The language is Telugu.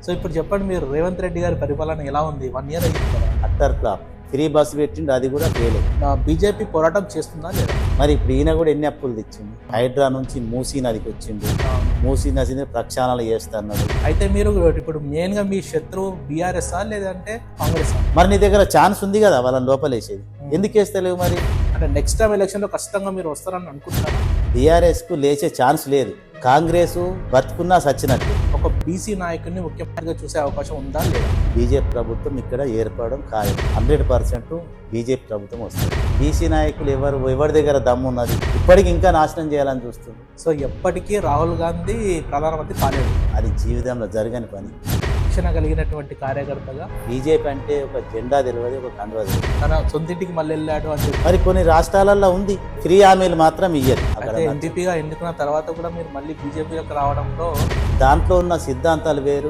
సో ఇప్పుడు చెప్పండి, మీరు రేవంత్ రెడ్డి గారి పరిపాలన ఎలా ఉంది? 1 ఇయర్ అయింది కదా. Utter flop. ఫ్రీ బస్సు పెట్టిండు, అది కూడా ఫెయిల్. బీజేపీ పోరాటం చేస్తుందా లేదా? మరి ఇప్పుడు ఈయన కూడా ఎన్ని అప్పులు తెచ్చిండు? హైడ్రా నుంచి మూసీ నదికి వచ్చిండు, మూసీ నదిని ప్రక్షాళన చేస్తున్నాడు. అయితే మీరు ఇప్పుడు మెయిన్ గా మీ శత్రువు బీఆర్ఎస్ లేదంటే కాంగ్రెస్? మరి నీ దగ్గర ఛాన్స్ ఉంది కదా వాళ్ళని లోపలేసేది, ఎందుకు వేస్తలేవు? మరి అంటే నెక్స్ట్ టైం ఎలక్షన్ లో ఖచ్చితంగా మీరు వస్తారని అనుకుంటున్నారా? బీఆర్ఎస్ కు లేచే ఛాన్స్ లేదు. కాంగ్రెస్ బతుకున్నా సచ్చినట్టు. ఒక బీసీ నాయకుడిని ముఖ్యమంత్రిగా చూసే అవకాశం ఉందా లేదా? బీజేపీ ప్రభుత్వం ఇక్కడ ఏర్పడడం ఖాయం. 100% బీజేపీ ప్రభుత్వం వస్తుంది. బీసీ నాయకులు ఎవరి దగ్గర దమ్ము ఉన్నది? ఇప్పటికి ఇంకా నాశనం చేయాలని చూస్తుంది. సో ఎప్పటికీ రాహుల్ గాంధీ ప్రధానమంత్రి కాలేదు. అది జీవితంలో జరగని పని. శిక్షణ కలిగినటువంటి కార్యకర్తగా బీజేపీ అంటే ఒక జెండా తెలియదు, ఒక కండువా తెలియదు. తన సొంతింటికి మళ్ళీ వెళ్ళాడు అని చెప్పి. మరి కొన్ని రాష్ట్రాలలో ఉంది, ఫ్రీ హామీలు మాత్రం ఇయ్యరు. అక్కడ అయితే ఎంపీగా ఎన్నుకున్న తర్వాత కూడా మీరు మళ్ళీ బీజేపీలోకి రావడంలో దాంట్లో ఉన్న సిద్ధాంతాలు వేరు,